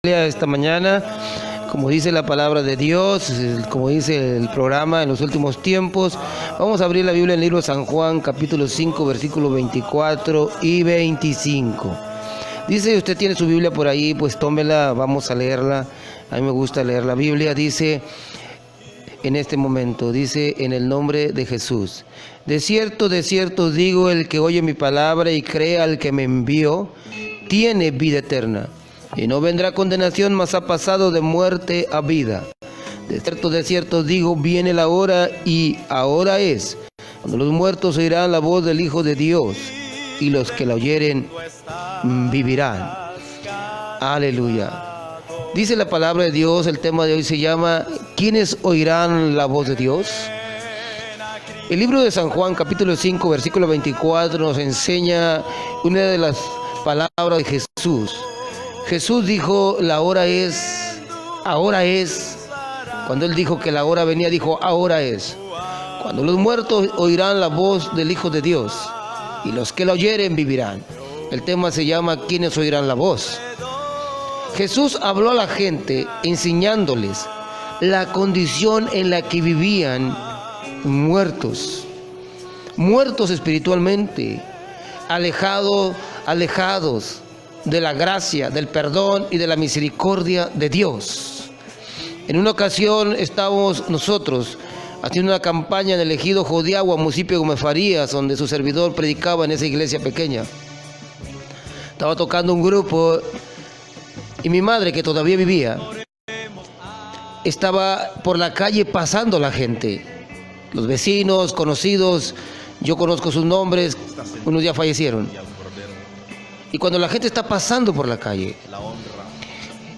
Esta mañana, como dice la palabra de Dios, como dice el programa en los últimos tiempos, vamos a abrir la Biblia en el libro de San Juan, capítulo 5, versículos 24 y 25. Dice, usted tiene su Biblia por ahí, pues tómela, vamos a leerla. A mí me gusta leer la Biblia. Dice, en este momento, dice, en el nombre de Jesús: de cierto os digo, el que oye mi palabra y cree al que me envió, tiene vida eterna, y no vendrá condenación, mas ha pasado de muerte a vida. De cierto os digo, viene la hora, y ahora es, cuando los muertos oirán la voz del Hijo de Dios, y los que la oyeren vivirán. Aleluya. Dice la palabra de Dios, el tema de hoy se llama ¿quiénes oirán la voz de Dios? El libro de San Juan, capítulo 5, versículo 24, nos enseña una de las palabras de Jesús. Jesús dijo, la hora es, ahora es. Cuando Él dijo que la hora venía, dijo, ahora es. Cuando los muertos oirán la voz del Hijo de Dios, y los que la oyeren vivirán. El tema se llama ¿quiénes oirán la voz? Jesús habló a la gente enseñándoles la condición en la que vivían muertos espiritualmente, alejados de la gracia, del perdón y de la misericordia de Dios. En una ocasión estábamos nosotros haciendo una campaña en el ejido Jodiagua, municipio de Gómez Farías, donde su servidor predicaba en esa iglesia pequeña. Estaba tocando un grupo y mi madre, que todavía vivía, estaba por la calle pasando la gente. Los vecinos, conocidos, yo conozco sus nombres, unos ya fallecieron. Y cuando la gente está pasando por la calle,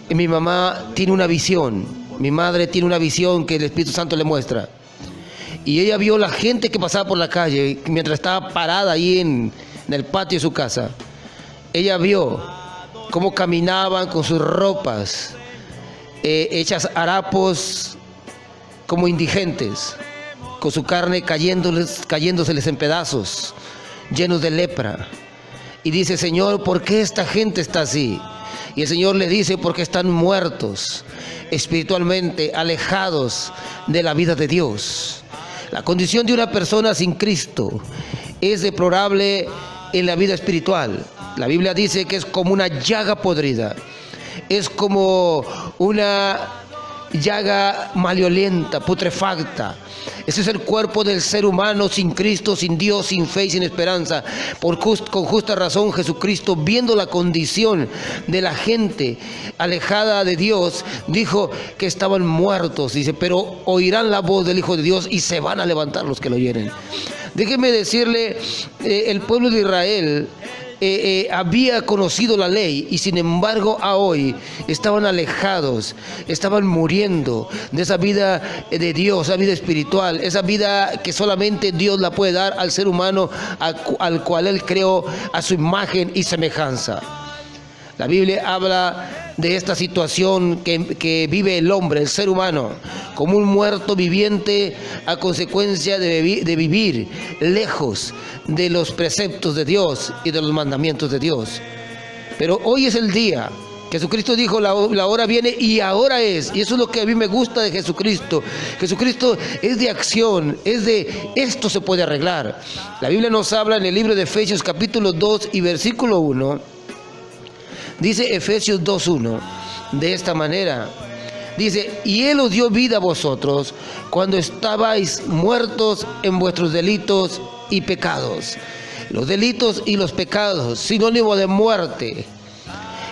mi mamá tiene una visión, mi madre tiene una visión que el Espíritu Santo le muestra. Y ella vio la gente que pasaba por la calle, mientras estaba parada ahí en el patio de su casa. Ella vio cómo caminaban con sus ropas hechas harapos como indigentes, con su carne cayéndoseles en pedazos, llenos de lepra. Y dice, Señor, ¿por qué esta gente está así? Y el Señor le dice, porque están muertos espiritualmente, alejados de la vida de Dios. La condición de una persona sin Cristo es deplorable en la vida espiritual. La Biblia dice que es como una llaga podrida, es como una llaga malolienta, putrefacta. Ese es el cuerpo del ser humano sin Cristo, sin Dios, sin fe y sin esperanza. Con justa razón Jesucristo, viendo la condición de la gente alejada de Dios, dijo que estaban muertos. Dice, pero oirán la voz del Hijo de Dios y se van a levantar los que lo oyeren. Déjeme decirle, el pueblo de Israel había conocido la ley y sin embargo a hoy estaban alejados, estaban muriendo de esa vida de Dios, esa vida espiritual, esa vida que solamente Dios la puede dar al ser humano al cual Él creó a su imagen y semejanza. La Biblia habla de esta situación que vive el hombre, el ser humano, como un muerto viviente a consecuencia de vivir lejos de los preceptos de Dios y de los mandamientos de Dios. Pero hoy es el día. Jesucristo dijo, la hora viene y ahora es. Y eso es lo que a mí me gusta de Jesucristo. Jesucristo es de acción, es de esto se puede arreglar. La Biblia nos habla en el libro de Efesios capítulo 2 y versículo 1. Dice Efesios 2:1, de esta manera, dice, y Él os dio vida a vosotros cuando estabais muertos en vuestros delitos y pecados. Los delitos y los pecados, sinónimo de muerte.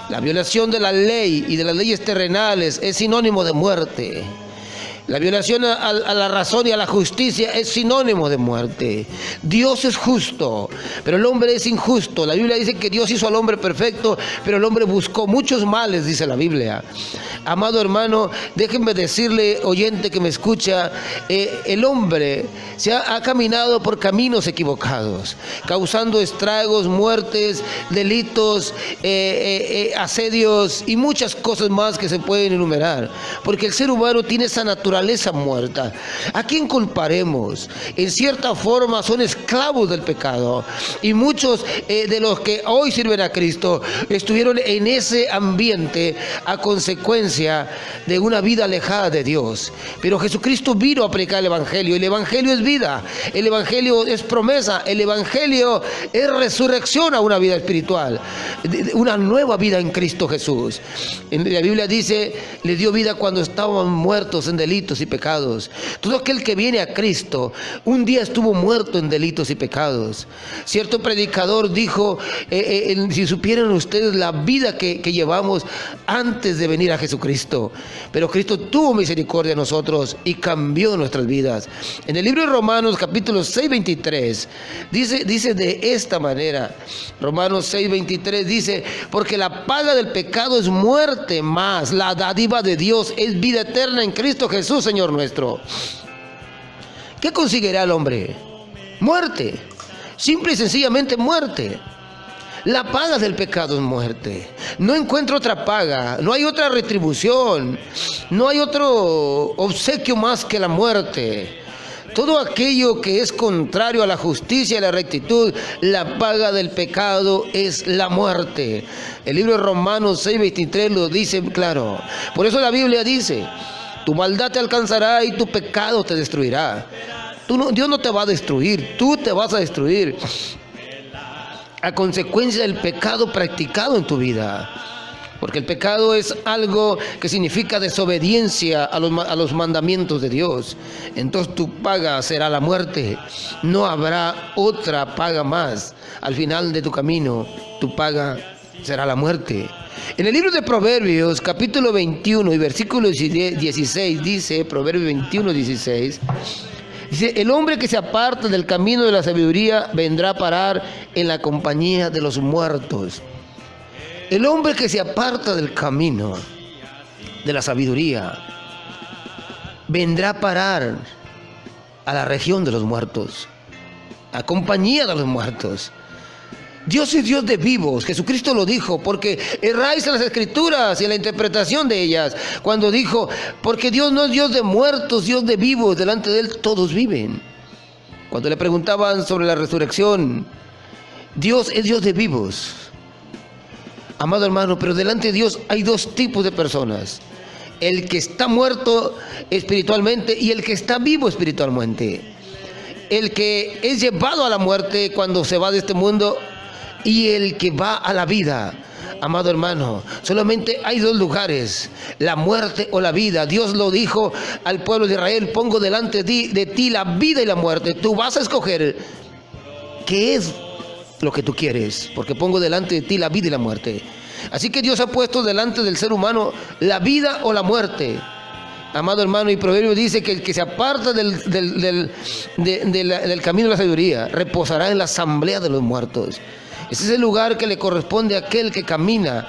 La violación de la ley y de las leyes terrenales es sinónimo de muerte. La violación a la razón y a la justicia es sinónimo de muerte. Dios es justo, pero el hombre es injusto. La Biblia dice que Dios hizo al hombre perfecto, pero el hombre buscó muchos males, dice la Biblia. Amado hermano, déjenme decirle, oyente que me escucha, el hombre ha caminado por caminos equivocados, causando estragos, muertes, delitos, asedios y muchas cosas más que se pueden enumerar. Porque el ser humano tiene esa naturaleza naturaleza muerta. ¿A quién culparemos? En cierta forma son esclavos del pecado. Y muchos de los que hoy sirven a Cristo estuvieron en ese ambiente a consecuencia de una vida alejada de Dios. Pero Jesucristo vino a predicar el Evangelio. El Evangelio es vida. El Evangelio es promesa. El Evangelio es resurrección a una vida espiritual. Una nueva vida en Cristo Jesús. En la Biblia dice, le dio vida cuando estaban muertos en delitos y pecados. Todo aquel que viene a Cristo, un día estuvo muerto en delitos y pecados. Cierto predicador dijo, si supieran ustedes la vida que llevamos antes de venir a Jesucristo. Pero Cristo tuvo misericordia de nosotros y cambió nuestras vidas. En el libro de Romanos, capítulo 6:23, dice de esta manera, Romanos 6:23 dice, porque la paga del pecado es muerte, mas la dádiva de Dios es vida eterna en Cristo Jesús, Señor nuestro. ¿Qué conseguirá el hombre? Muerte. Simple y sencillamente muerte. La paga del pecado es muerte. No encuentro otra paga, no hay otra retribución, no hay otro obsequio más que la muerte. Todo aquello que es contrario a la justicia y la rectitud, la paga del pecado es la muerte. El libro de Romanos 6:23 lo dice claro. Por eso la Biblia dice, tu maldad te alcanzará y tu pecado te destruirá. Dios no te va a destruir, tú te vas a destruir a consecuencia del pecado practicado en tu vida. Porque el pecado es algo que significa desobediencia a los mandamientos de Dios. Entonces tu paga será la muerte. No habrá otra paga más. Al final de tu camino, tu paga será la muerte. En el libro de Proverbios, capítulo 21 y versículo 16, dice, Proverbios 21, 16, dice, el hombre que se aparta del camino de la sabiduría vendrá a parar en la compañía de los muertos. El hombre que se aparta del camino de la sabiduría vendrá a parar a la región de los muertos, a compañía de los muertos. Dios es Dios de vivos, Jesucristo lo dijo, porque erráis en las Escrituras y en la interpretación de ellas, cuando dijo, porque Dios no es Dios de muertos, Dios de vivos, delante de Él todos viven. Cuando le preguntaban sobre la resurrección, Dios es Dios de vivos. Amado hermano, pero delante de Dios hay dos tipos de personas. El que está muerto espiritualmente y el que está vivo espiritualmente. El que es llevado a la muerte cuando se va de este mundo y el que va a la vida. Amado hermano, solamente hay dos lugares, la muerte o la vida. Dios lo dijo al pueblo de Israel, pongo delante de ti la vida y la muerte. Tú vas a escoger qué es lo que tú quieres, porque pongo delante de ti la vida y la muerte. Así que Dios ha puesto delante del ser humano la vida o la muerte. Amado hermano, y Proverbio dice que el que se aparta del camino de la sabiduría reposará en la asamblea de los muertos. Ese es el lugar que le corresponde a aquel que camina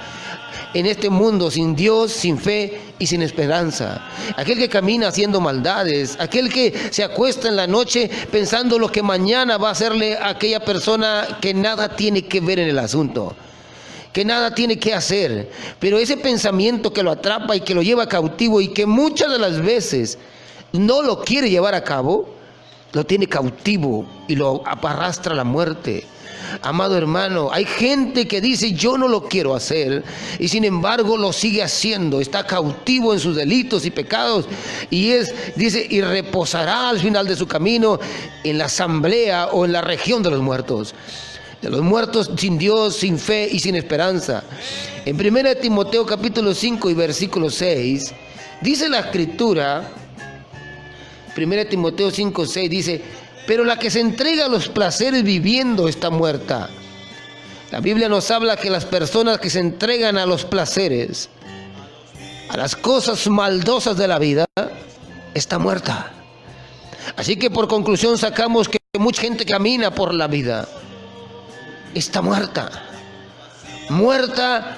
en este mundo sin Dios, sin fe y sin esperanza. Aquel que camina haciendo maldades, aquel que se acuesta en la noche pensando lo que mañana va a hacerle a aquella persona que nada tiene que ver en el asunto, que nada tiene que hacer. Pero ese pensamiento que lo atrapa y que lo lleva cautivo y que muchas de las veces no lo quiere llevar a cabo, lo tiene cautivo y lo arrastra a la muerte. Amado hermano, hay gente que dice yo no lo quiero hacer y sin embargo lo sigue haciendo, está cautivo en sus delitos y pecados y dice, y reposará al final de su camino en la asamblea o en la región de los muertos sin Dios, sin fe y sin esperanza. En 1 Timoteo capítulo 5 y versículo 6 dice la escritura, 1 Timoteo 5, 6 dice, pero la que se entrega a los placeres viviendo está muerta. La Biblia nos habla que las personas que se entregan a los placeres, a las cosas maldosas de la vida, está muerta. Así que por conclusión sacamos que mucha gente camina por la vida está muerta. Muerta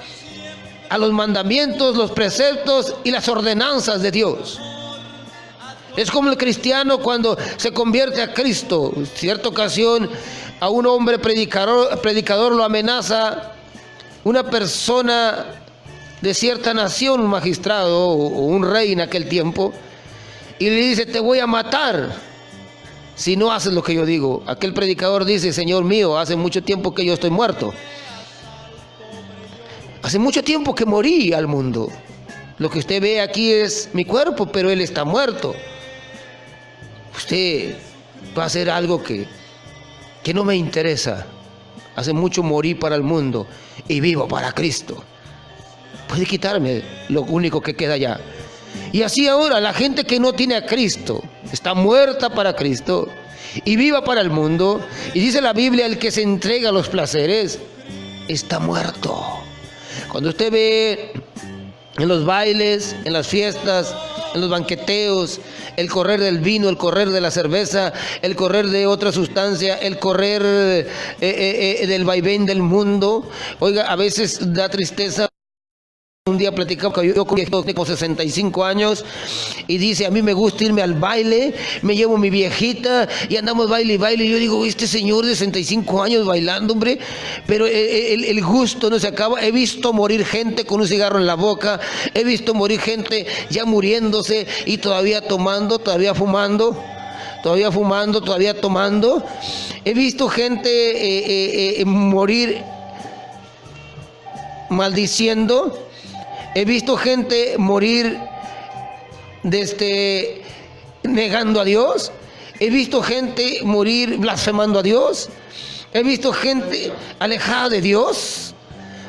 a los mandamientos, los preceptos y las ordenanzas de Dios. Es como el cristiano cuando se convierte a Cristo. En cierta ocasión a un hombre predicador lo amenaza una persona de cierta nación, un magistrado o un rey en aquel tiempo, y le dice, te voy a matar si no haces lo que yo digo. Aquel predicador dice, Señor mío, hace mucho tiempo que yo estoy muerto. Hace mucho tiempo que morí al mundo. Lo que usted ve aquí es mi cuerpo, pero él está muerto. Usted va a hacer algo que no me interesa. Hace mucho morí para el mundo y vivo para Cristo. Puede quitarme lo único que queda ya. Y así ahora la gente que no tiene a Cristo está muerta para Cristo y viva para el mundo. Y dice la Biblia, el que se entrega a los placeres está muerto. Cuando usted ve en los bailes, en las fiestas, en los banqueteos, el correr del vino, el correr de la cerveza, el correr de otra sustancia, el correr del vaivén del mundo, oiga, a veces da tristeza. Un día platicaba con yo con 65 años y dice, a mí me gusta irme al baile, me llevo mi viejita y andamos baile y baile. Y yo digo, este señor de 65 años bailando, hombre, pero el gusto no se acaba. He visto morir gente con un cigarro en la boca, he visto morir gente ya muriéndose y todavía tomando, todavía fumando, todavía tomando. He visto gente morir maldiciendo. He visto gente morir negando a Dios. He visto gente morir blasfemando a Dios. He visto gente alejada de Dios.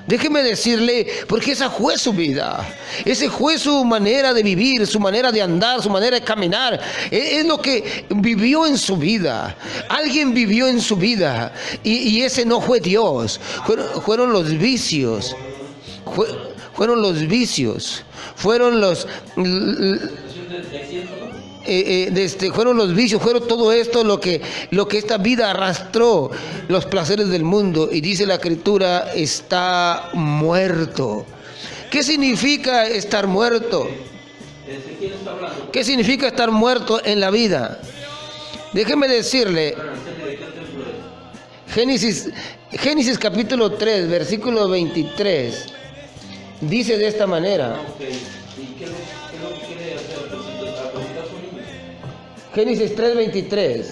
Déjeme decirle, porque esa fue su vida. Ese fue su manera de vivir, su manera de andar, su manera de caminar. Es lo que vivió en su vida. Alguien vivió en su vida. Y ese no fue Dios. Fueron los vicios. Fueron los vicios, fueron los todo esto lo que esta vida arrastró, los placeres del mundo. Y dice la Escritura, está muerto. ¿Qué significa estar muerto? ¿Qué significa estar muerto en la vida? Déjeme decirle, Génesis capítulo 3, versículo 23. Dice de esta manera. Génesis 3:23.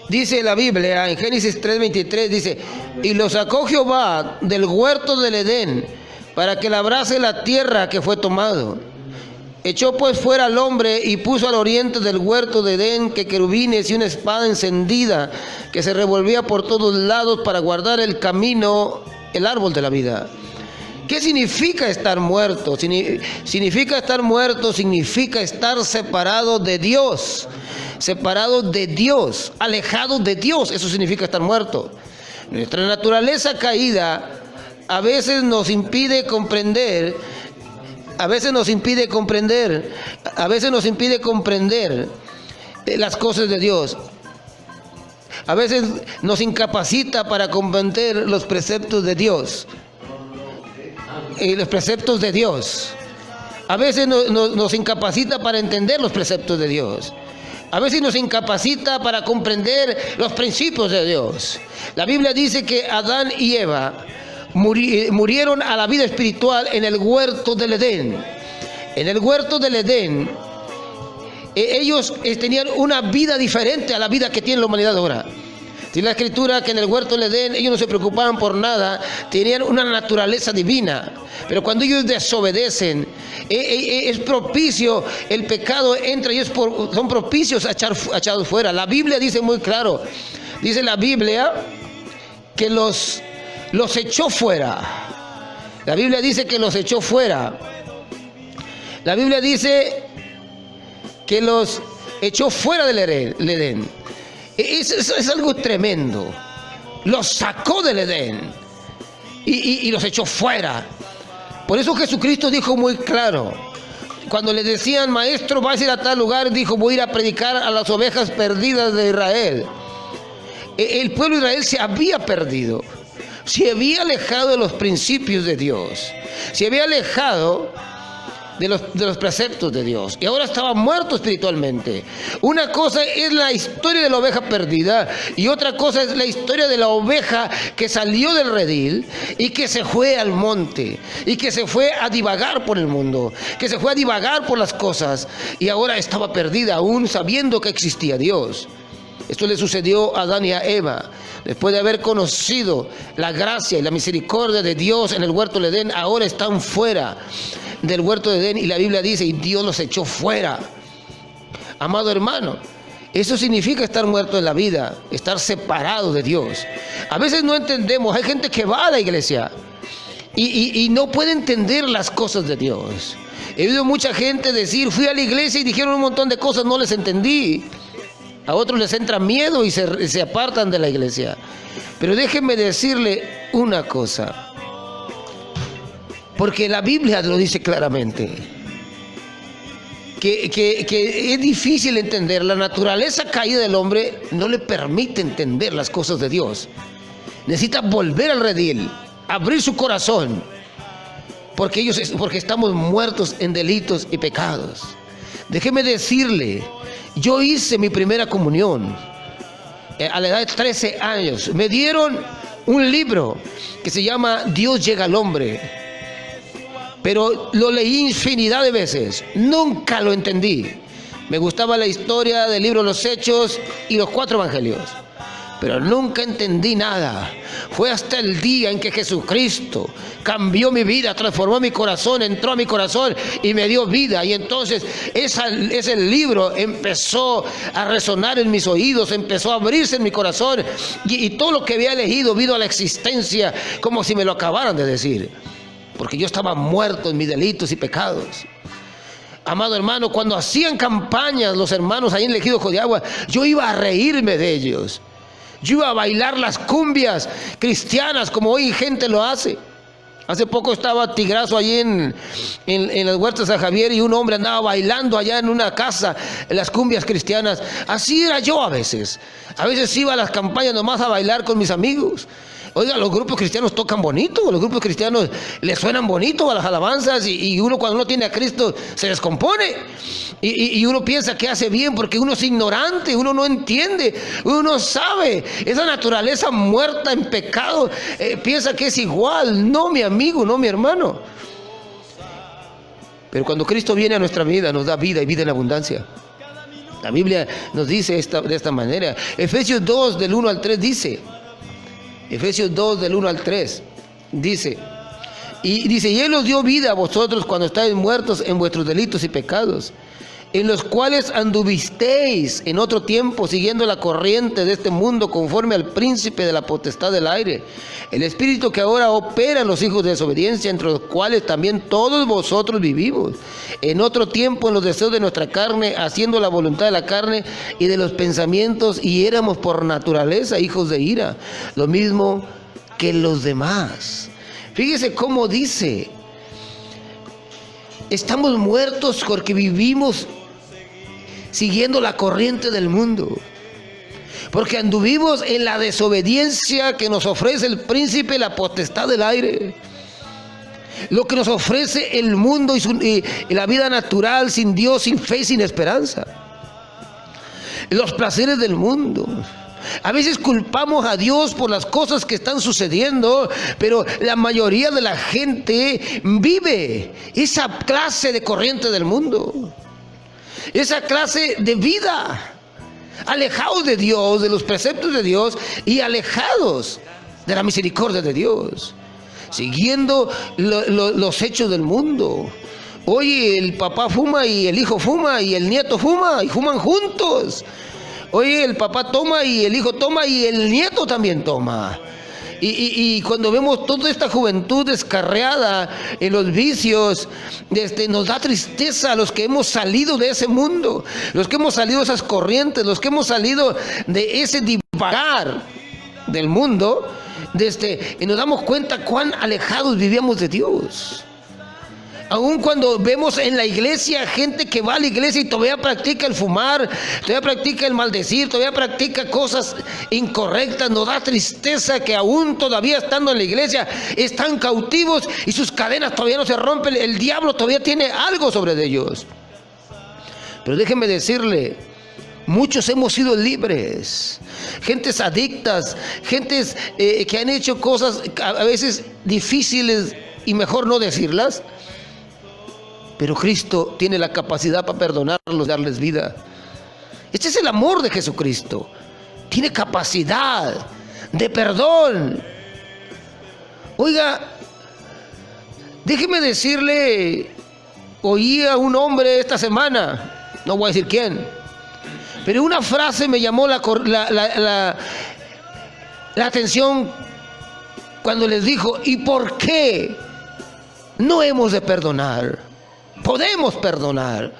Dice la Biblia en Génesis 3:23, dice, y lo sacó Jehová del huerto del Edén para que labrase la tierra que fue tomado. Echó pues fuera al hombre y puso al oriente del huerto de Edén que querubines y una espada encendida que se revolvía por todos lados para guardar el camino, el árbol de la vida. ¿Qué significa estar muerto? Significa estar muerto, significa estar separado de Dios, alejado de Dios. Eso significa estar muerto. Nuestra naturaleza caída a veces nos impide comprender. A veces nos impide comprender las cosas de Dios. A veces nos incapacita para comprender los preceptos de Dios. Los preceptos de Dios. A veces nos incapacita para entender los preceptos de Dios. A veces nos incapacita para comprender los principios de Dios. La Biblia dice que Adán y Eva murieron a la vida espiritual en el huerto del Edén. En el huerto del Edén, ellos tenían una vida diferente a la vida que tiene la humanidad ahora. Dice la Escritura que en el huerto del Edén ellos no se preocupaban por nada, tenían una naturaleza divina. Pero cuando ellos desobedecen, es propicio, el pecado entra y son propicios a echados fuera. La Biblia dice muy claro, dice la Biblia que los echó fuera. La Biblia dice que los echó fuera. La Biblia dice que los echó fuera del Edén. Es algo tremendo. Los sacó del Edén y los echó fuera. Por eso Jesucristo dijo muy claro, cuando le decían, maestro, vas a ir a tal lugar, dijo, voy a ir a predicar a las ovejas perdidas de Israel. El pueblo de Israel se había perdido. Se había alejado de los principios de Dios. Se había alejado de los preceptos de Dios. Y ahora estaba muerto espiritualmente. Una cosa es la historia de la oveja perdida y otra cosa es la historia de la oveja que salió del redil y que se fue al monte y que se fue a divagar por el mundo, que se fue a divagar por las cosas y ahora estaba perdida aún sabiendo que existía Dios. Esto le sucedió a Adán y a Eva. Después de haber conocido la gracia y la misericordia de Dios en el huerto del Edén, ahora están fuera del huerto de Edén y la Biblia dice, y Dios los echó fuera. Amado hermano, eso significa estar muerto en la vida, estar separado de Dios. A veces no entendemos, hay gente que va a la iglesia y no puede entender las cosas de Dios. He oído mucha gente decir, fui a la iglesia y dijeron un montón de cosas, no les entendí. A otros les entra miedo y se apartan de la iglesia. Pero déjenme decirle una cosa, porque la Biblia lo dice claramente, que es difícil entender. La naturaleza caída del hombre no le permite entender las cosas de Dios. Necesita volver al redil, abrir su corazón, porque estamos muertos en delitos y pecados. Déjeme decirle, yo hice mi primera comunión a la edad de 13 años. Me dieron un libro que se llama Dios llega al hombre, pero lo leí infinidad de veces, nunca lo entendí. Me gustaba la historia del libro de los Hechos y los 4 evangelios, pero nunca entendí nada. Fue hasta el día en que Jesucristo cambió mi vida, transformó mi corazón, entró a mi corazón y me dio vida. Y entonces ese libro empezó a resonar en mis oídos, empezó a abrirse en mi corazón y todo lo que había leído vino a la existencia como si me lo acabaran de decir, porque yo estaba muerto en mis delitos y pecados. Amado hermano, cuando hacían campañas los hermanos ahí en el Ejido Ojo de Agua, yo iba a reírme de ellos. Yo iba a bailar las cumbias cristianas como hoy gente lo hace. Hace poco estaba Tigrazo allí en las huertas de San Javier y un hombre andaba bailando allá en una casa en las cumbias cristianas. Así era yo a veces. A veces iba a las campañas nomás a bailar con mis amigos. Oiga, los grupos cristianos tocan bonito, los grupos cristianos les suenan bonito a las alabanzas y uno cuando no tiene a Cristo se descompone y uno piensa que hace bien porque uno es ignorante, uno no entiende, uno no sabe, esa naturaleza muerta en pecado piensa que es igual. No, mi amigo, no, mi hermano. Pero cuando Cristo viene a nuestra vida nos da vida y vida en abundancia. La Biblia nos dice de esta manera. Efesios 2 del 1 al 3 dice, Efesios 2 del 1 al 3 dice, y Él os dio vida a vosotros cuando estáis muertos en vuestros delitos y pecados, en los cuales anduvisteis en otro tiempo siguiendo la corriente de este mundo conforme al príncipe de la potestad del aire, el espíritu que ahora opera en los hijos de desobediencia, entre los cuales también todos vosotros vivimos en otro tiempo en los deseos de nuestra carne, haciendo la voluntad de la carne y de los pensamientos, y éramos por naturaleza hijos de ira, lo mismo que los demás. Fíjese cómo dice, estamos muertos porque vivimos siguiendo la corriente del mundo, porque anduvimos en la desobediencia que nos ofrece el príncipe, la potestad del aire, lo que nos ofrece el mundo y la vida natural, sin Dios, sin fe, sin esperanza, los placeres del mundo. A veces culpamos a Dios por las cosas que están sucediendo, pero la mayoría de la gente vive esa clase de corriente del mundo, esa clase de vida, alejados de Dios, de los preceptos de Dios y alejados de la misericordia de Dios, siguiendo los hechos del mundo. Oye, el papá fuma y el hijo fuma y el nieto fuma y fuman juntos. Oye, el papá toma y el hijo toma y el nieto también toma. Y cuando vemos toda esta juventud descarriada en los vicios, nos da tristeza a los que hemos salido de ese mundo, los que hemos salido de esas corrientes, los que hemos salido de ese divagar del mundo, y nos damos cuenta cuán alejados vivíamos de Dios. Aun cuando vemos en la iglesia gente que va a la iglesia y todavía practica el fumar, todavía practica el maldecir, todavía practica cosas incorrectas, nos da tristeza que aún todavía estando en la iglesia están cautivos y sus cadenas todavía no se rompen, el diablo todavía tiene algo sobre ellos. Pero déjenme decirle, muchos hemos sido libres, gentes adictas, gentes que han hecho cosas a veces difíciles y mejor no decirlas. Pero Cristo tiene la capacidad para perdonarlos, darles vida. Este es el amor de Jesucristo. Tiene capacidad de perdón. Oiga, déjeme decirle, oí a un hombre esta semana, no voy a decir quién, pero una frase me llamó la atención cuando les dijo, ¿y por qué no hemos de perdonar? Podemos perdonar.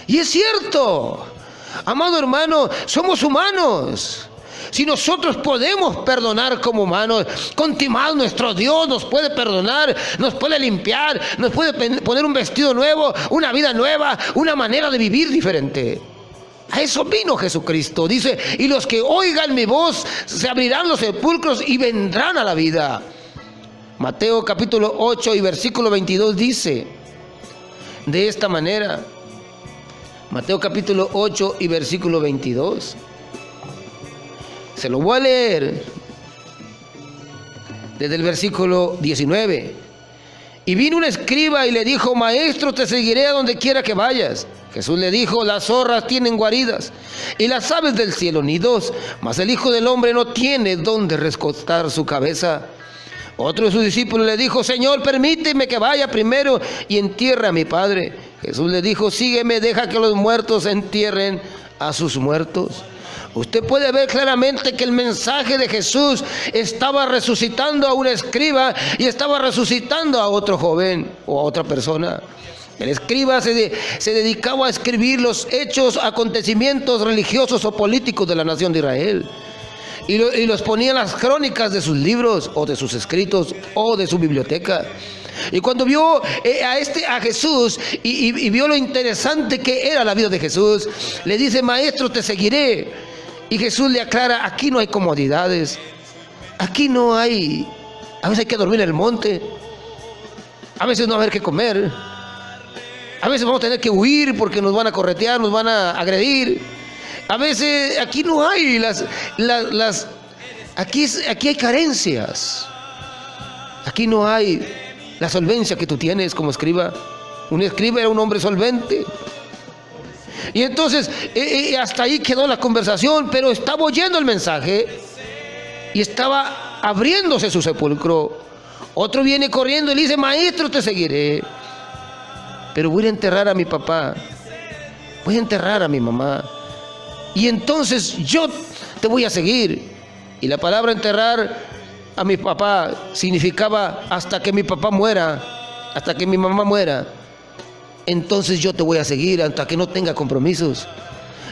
Y es cierto, amado hermano, somos humanos. Si nosotros podemos perdonar como humanos, continuar, nuestro Dios nos puede perdonar, nos puede limpiar, nos puede poner un vestido nuevo, una vida nueva, una manera de vivir diferente. A eso vino Jesucristo. Dice, y los que oigan mi voz, se abrirán los sepulcros y vendrán a la vida. Mateo capítulo 8 y versículo 22 dice de esta manera. Mateo capítulo 8 y versículo 22. Se lo voy a leer desde el versículo 19. Y vino un escriba y le dijo, maestro, te seguiré a donde quiera que vayas. Jesús le dijo, las zorras tienen guaridas y las aves del cielo nidos, mas el Hijo del Hombre no tiene donde recostar su cabeza. Otro de sus discípulos le dijo, Señor, permíteme que vaya primero y entierre a mi Padre. Jesús le dijo, sígueme, deja que los muertos entierren a sus muertos. Usted puede ver claramente que el mensaje de Jesús estaba resucitando a un escriba y estaba resucitando a otro joven o a otra persona. El escriba se dedicaba a escribir los hechos, acontecimientos religiosos o políticos de la nación de Israel. Y los ponía en las crónicas de sus libros o de sus escritos o de su biblioteca. Y cuando vio a Jesús y vio lo interesante que era la vida de Jesús, le dice, maestro, te seguiré. Y Jesús le aclara, aquí no hay comodidades, aquí no hay, a veces hay que dormir en el monte, a veces no va a haber que comer, a veces vamos a tener que huir porque nos van a corretear, nos van a agredir. A veces aquí no hay aquí hay carencias. Aquí no hay la solvencia que tú tienes como escriba. Un escriba era un hombre solvente. Y entonces hasta ahí quedó la conversación, pero estaba oyendo el mensaje y estaba abriéndose su sepulcro. Otro viene corriendo y le dice, maestro, te seguiré, pero voy a enterrar a mi papá, voy a enterrar a mi mamá, y entonces yo te voy a seguir. Y la palabra enterrar a mi papá significaba hasta que mi papá muera, hasta que mi mamá muera, entonces yo te voy a seguir hasta que no tenga compromisos.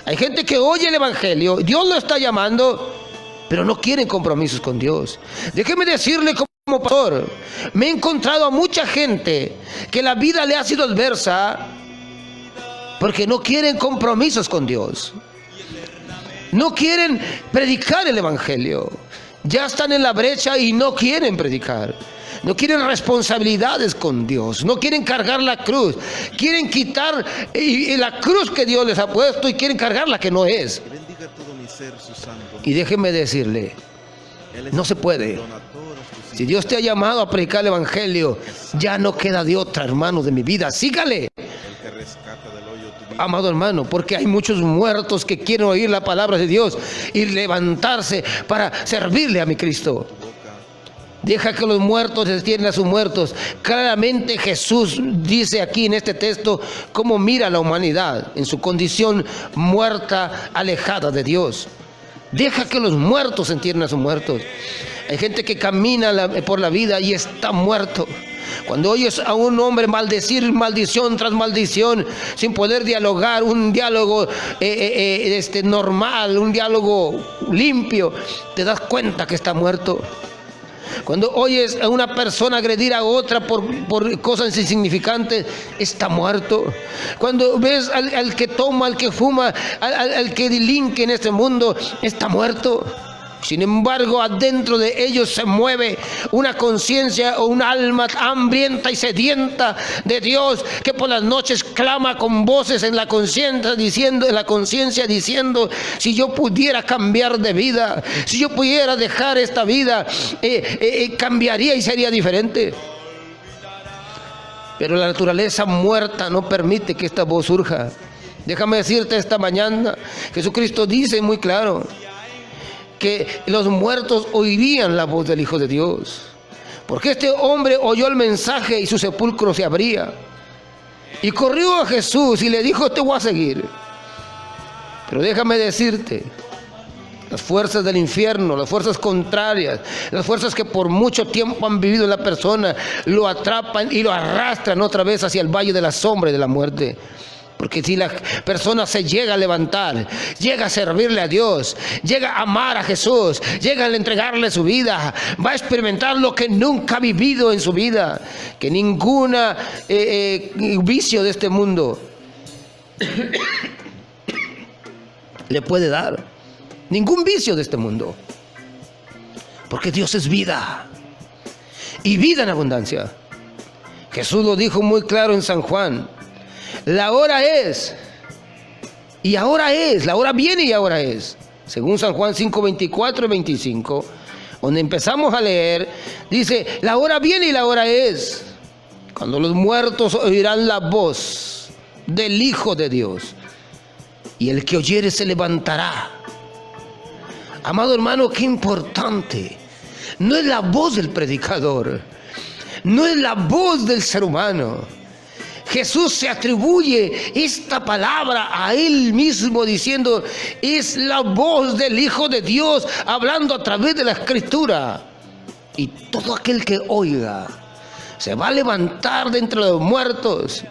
Hay gente que oye el evangelio, Dios lo está llamando, pero no quieren compromisos con Dios. Déjeme decirle como pastor, me he encontrado a mucha gente que la vida le ha sido adversa porque no quieren compromisos con Dios. No quieren predicar el evangelio. Ya están en la brecha y no quieren predicar. No quieren responsabilidades con Dios. No quieren cargar la cruz. Quieren quitar la cruz que Dios les ha puesto y quieren cargar la que no es. Y déjenme decirle, no se puede. Si Dios te ha llamado a predicar el evangelio, ya no queda de otra, hermano, de mi vida. Sígale, amado hermano, porque hay muchos muertos que quieren oír la palabra de Dios y levantarse para servirle a mi Cristo. Deja que los muertos destierren a sus muertos. Claramente Jesús dice aquí en este texto cómo mira a la humanidad en su condición muerta, alejada de Dios. Deja que los muertos entierren a sus muertos. Hay gente que camina por la vida y está muerto. Cuando oyes a un hombre maldecir maldición tras maldición, sin poder dialogar, un diálogo normal, un diálogo limpio, te das cuenta que está muerto. Cuando oyes a una persona agredir a otra por cosas insignificantes, está muerto. Cuando ves al que toma, al que fuma, al que delinque en este mundo, está muerto. Sin embargo, adentro de ellos se mueve una conciencia o un alma hambrienta y sedienta de Dios, que por las noches clama con voces en la conciencia diciendo, si yo pudiera cambiar de vida, si yo pudiera dejar esta vida, cambiaría y sería diferente. Pero la naturaleza muerta no permite que esta voz surja. Déjame decirte esta mañana, Jesucristo dice muy claro que los muertos oirían la voz del Hijo de Dios, porque este hombre oyó el mensaje y su sepulcro se abría, y corrió a Jesús y le dijo, te voy a seguir. Pero déjame decirte, las fuerzas del infierno, las fuerzas contrarias, las fuerzas que por mucho tiempo han vivido en la persona, lo atrapan y lo arrastran otra vez hacia el valle de la sombra y de la muerte. Porque si la persona se llega a levantar, llega a servirle a Dios, llega a amar a Jesús, llega a entregarle su vida, va a experimentar lo que nunca ha vivido en su vida, que ninguna vicio de este mundo le puede dar. Ningún vicio de este mundo. Porque Dios es vida. Y vida en abundancia. Jesús lo dijo muy claro en San Juan. La hora es, y ahora es, la hora viene y ahora es. Según San Juan 5, 24 y 25, donde empezamos a leer, dice, la hora viene y la hora es, cuando los muertos oirán la voz del Hijo de Dios, y el que oyere se levantará. Amado hermano, qué importante. No es la voz del predicador, no es la voz del ser humano. Jesús se atribuye esta palabra a Él mismo diciendo, es la voz del Hijo de Dios hablando a través de la Escritura. Y todo aquel que oiga se va a levantar de entre los muertos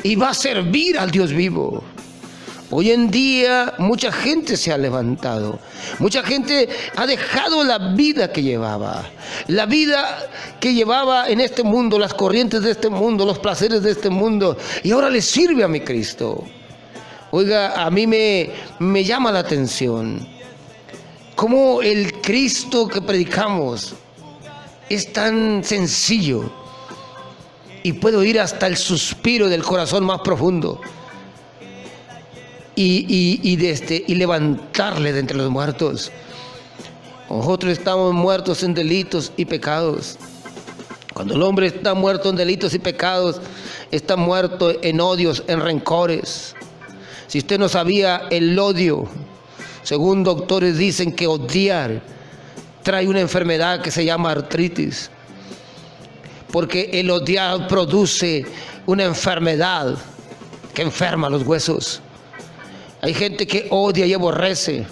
y va a servir al Dios vivo. Hoy en día mucha gente se ha levantado, mucha gente ha dejado la vida que llevaba en este mundo, las corrientes de este mundo, los placeres de este mundo, y ahora le sirve a mi Cristo. Oiga, a mí me llama la atención cómo el Cristo que predicamos es tan sencillo y puede oír hasta el suspiro del corazón más profundo. Y levantarle de entre los muertos. Nosotros estamos muertos en delitos y pecados. Cuando el hombre está muerto en delitos y pecados, está muerto en odios, en rencores. Si usted no sabía, el odio, según doctores dicen que odiar trae una enfermedad que se llama artritis, porque el odiar produce una enfermedad que enferma los huesos. Hay gente que odia y aborrece.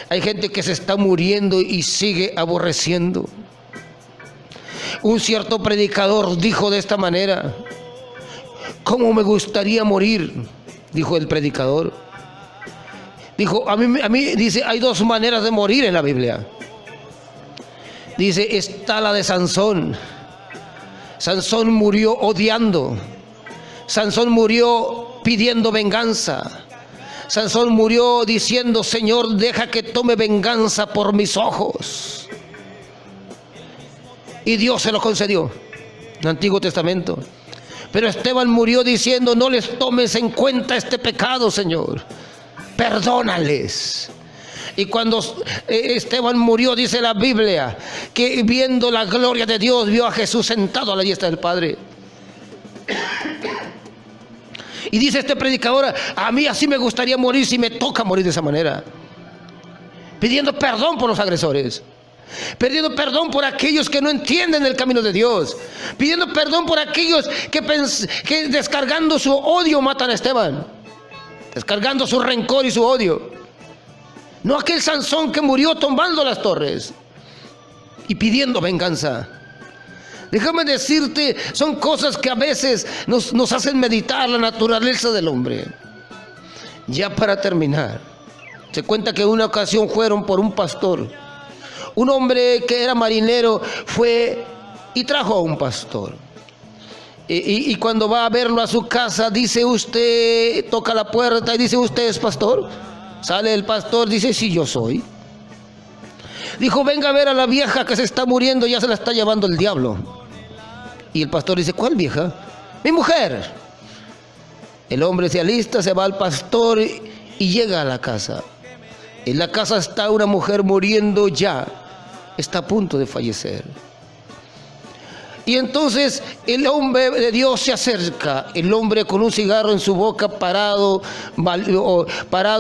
Hay gente que se está muriendo y sigue aborreciendo. Un cierto predicador dijo de esta manera, ¿cómo me gustaría morir? Dijo el predicador. Dijo, a mí dice, hay dos maneras de morir en la Biblia. Dice, está la de Sansón. Sansón murió odiando. Sansón murió pidiendo venganza. Sansón murió diciendo, Señor, deja que tome venganza por mis ojos. Y Dios se lo concedió en el Antiguo Testamento. Pero Esteban murió diciendo, no les tomes en cuenta este pecado, Señor. Perdónales. Y cuando Esteban murió, dice la Biblia, que viendo la gloria de Dios, vio a Jesús sentado a la diestra del Padre. Y dice este predicador, a mí así me gustaría morir si me toca morir de esa manera. Pidiendo perdón por los agresores. Pidiendo perdón por aquellos que no entienden el camino de Dios. Pidiendo perdón por aquellos que descargando su odio matan a Esteban. Descargando su rencor y su odio. No aquel Sansón que murió tumbando las torres y pidiendo venganza. Déjame decirte, son cosas que a veces nos hacen meditar la naturaleza del hombre. Ya para terminar, se cuenta que en una ocasión fueron por un pastor. un hombre que era marinero fue y trajo a un pastor. Y cuando va a verlo a su casa, dice: usted, toca la puerta y dice: ¿usted es pastor? Sale el pastor, dice: sí, yo soy. Dijo: venga a ver a la vieja que se está muriendo, ya se la está llevando el diablo. Y el pastor dice: ¿cuál vieja? Mi mujer. El hombre se alista, se va al pastor y llega a la casa. En la casa está una mujer muriendo ya, está a punto de fallecer. Y entonces el hombre de Dios se acerca, el hombre con un cigarro en su boca, parado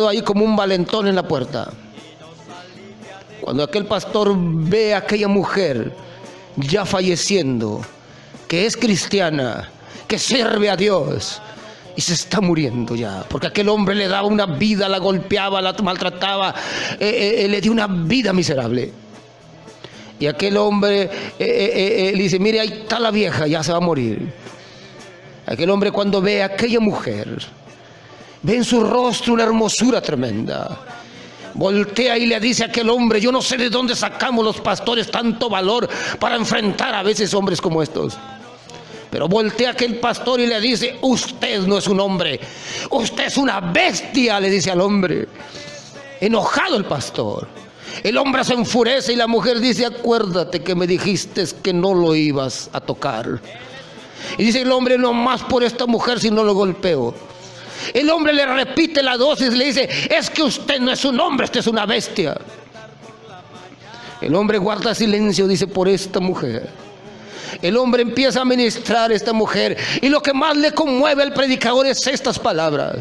ahí como un valentón en la puerta. Cuando aquel pastor ve a aquella mujer ya falleciendo, que es cristiana, que sirve a Dios, y se está muriendo ya, porque aquel hombre le daba una vida, la golpeaba, la maltrataba, le dio una vida miserable. Y aquel hombre le dice: mire, ahí está la vieja, ya se va a morir. Aquel hombre, cuando ve a aquella mujer, ve en su rostro una hermosura tremenda. Voltea y le dice a aquel hombre: yo no sé de dónde sacamos los pastores tanto valor para enfrentar a veces hombres como estos. Pero voltea aquel pastor y le dice: usted no es un hombre, usted es una bestia, le dice al hombre. Enojado el pastor. El hombre se enfurece y la mujer dice: acuérdate que me dijiste que no lo ibas a tocar. Y dice el hombre: no más por esta mujer si no lo golpeo. El hombre le repite la dosis y le dice: es que usted no es un hombre, usted es una bestia. El hombre guarda silencio, dice: por esta mujer. El hombre empieza a ministrar a esta mujer y lo que más le conmueve al predicador es estas palabras.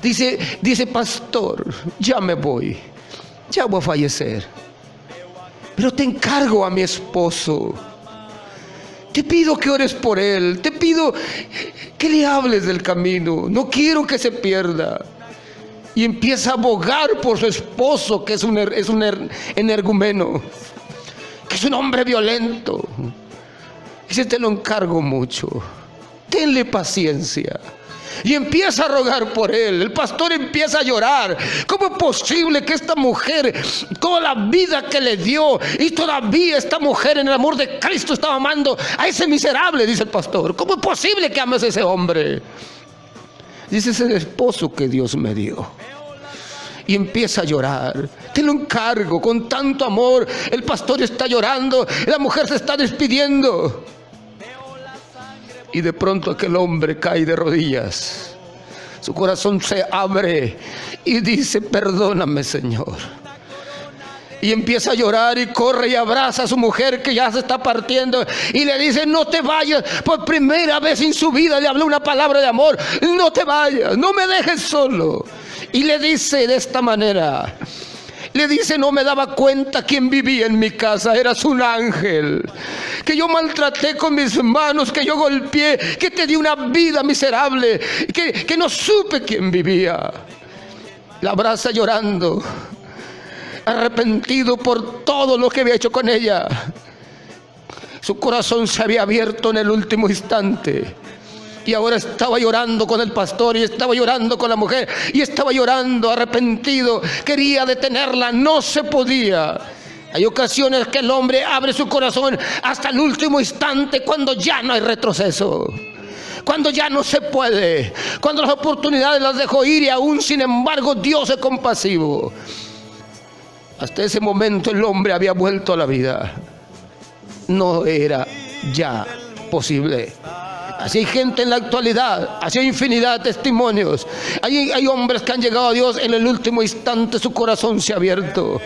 Dice: pastor, ya me voy, ya voy a fallecer, pero te encargo a mi esposo. Te pido que ores por él, te pido que le hables del camino, no quiero que se pierda. Y empieza a abogar por su esposo, que es un energúmeno, que es un hombre violento. Dice: te lo encargo mucho, tenle paciencia. Y empieza a rogar por él. El pastor empieza a llorar. ¿Cómo es posible que esta mujer, toda la vida que le dio, y todavía esta mujer en el amor de Cristo estaba amando a ese miserable? Dice el pastor: ¿cómo es posible que ames a ese hombre? Dice: es el esposo que Dios me dio. Y empieza a llorar. Te lo encargo con tanto amor. El pastor está llorando, la mujer se está despidiendo. Y de pronto aquel hombre cae de rodillas. Su corazón se abre y dice: perdóname, Señor. Y empieza a llorar y corre y abraza a su mujer que ya se está partiendo. Y le dice: no te vayas. Por primera vez en su vida le habló una palabra de amor. No te vayas, no me dejes solo. Y le dice de esta manera. Le dice: no me daba cuenta quién vivía en mi casa, eras un ángel, que yo maltraté con mis manos, que yo golpeé, que te di una vida miserable, que no supe quién vivía. La abraza llorando, arrepentido por todo lo que había hecho con ella. Su corazón se había abierto en el último instante. Y ahora estaba llorando con el pastor, y estaba llorando con la mujer, y estaba llorando arrepentido. Quería detenerla, no se podía. Hay ocasiones que el hombre abre su corazón hasta el último instante, cuando ya no hay retroceso, cuando ya no se puede, cuando las oportunidades las dejó ir, y aún sin embargo Dios es compasivo. Hasta ese momento el hombre había vuelto a la vida. No era ya posible. Así hay gente en la actualidad, así hay infinidad de testimonios. Hay hombres que han llegado a Dios en el último instante, su corazón se ha abierto.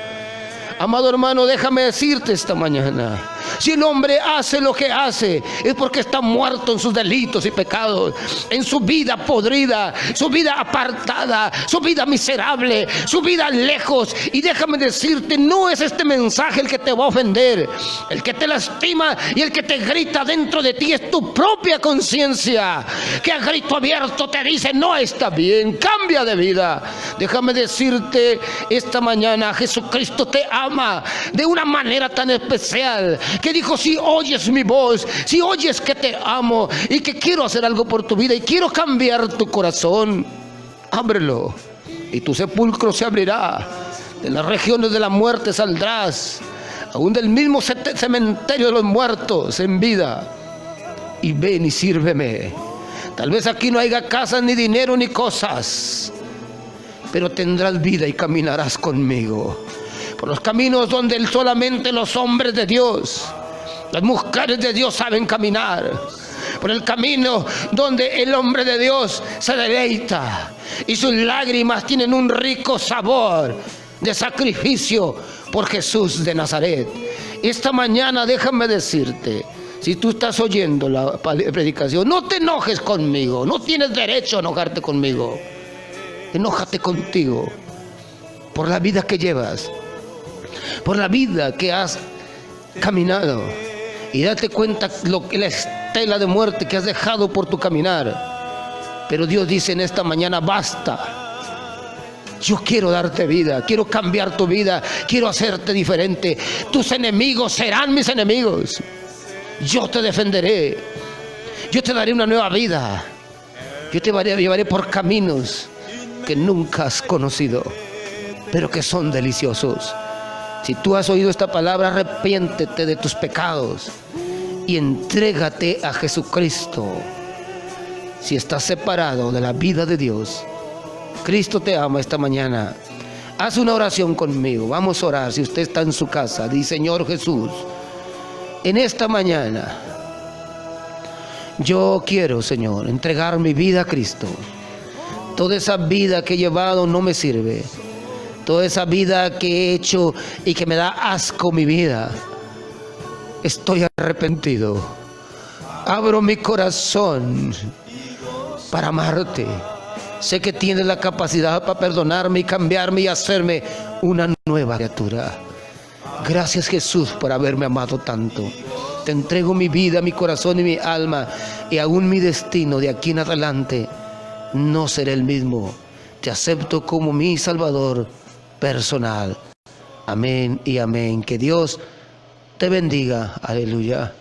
Amado hermano, déjame decirte esta mañana: si el hombre hace lo que hace, es porque está muerto en sus delitos y pecados, en su vida podrida, su vida apartada, su vida miserable, su vida lejos. Y déjame decirte, no es este mensaje el que te va a ofender. El que te lastima y el que te grita dentro de ti es tu propia conciencia, que a grito abierto te dice: no está bien, cambia de vida. Déjame decirte esta mañana: Jesucristo te ama de una manera tan especial, que dijo: si oyes mi voz, si oyes que te amo y que quiero hacer algo por tu vida y quiero cambiar tu corazón, ábrelo y tu sepulcro se abrirá. De las regiones de la muerte saldrás aún del mismo cementerio de los muertos en vida, y ven y sírveme. Tal vez aquí no haya casas, ni dinero, ni cosas, pero tendrás vida y caminarás conmigo por los caminos donde solamente los hombres de Dios, las mujeres de Dios saben caminar. Por el camino donde el hombre de Dios se deleita y sus lágrimas tienen un rico sabor de sacrificio por Jesús de Nazaret. Esta mañana déjame decirte, si tú estás oyendo la predicación, no te enojes conmigo, no tienes derecho a enojarte conmigo. Enójate contigo por la vida que llevas, por la vida que has caminado, y date cuenta la estela de muerte que has dejado por tu caminar. Pero Dios dice en esta mañana: basta. Yo quiero darte vida, quiero cambiar tu vida, quiero hacerte diferente. Tus enemigos serán mis enemigos. Yo te defenderé. Yo te daré una nueva vida. Yo te llevaré por caminos que nunca has conocido, pero que son deliciosos. Si tú has oído esta palabra, arrepiéntete de tus pecados y entrégate a Jesucristo. Si estás separado de la vida de Dios, Cristo te ama esta mañana. Haz una oración conmigo. Vamos a orar. Si usted está en su casa, di: Señor Jesús, en esta mañana yo quiero, Señor, entregar mi vida a Cristo. Toda esa vida que he llevado no me sirve. Toda esa vida que he hecho y que me da asco mi vida, estoy arrepentido. Abro mi corazón para amarte. Sé que tienes la capacidad para perdonarme y cambiarme y hacerme una nueva criatura. Gracias, Jesús, por haberme amado tanto. Te entrego mi vida, mi corazón y mi alma, y aún mi destino de aquí en adelante no será el mismo. Te acepto como mi Salvador personal. Amén y amén. Que Dios te bendiga. Aleluya.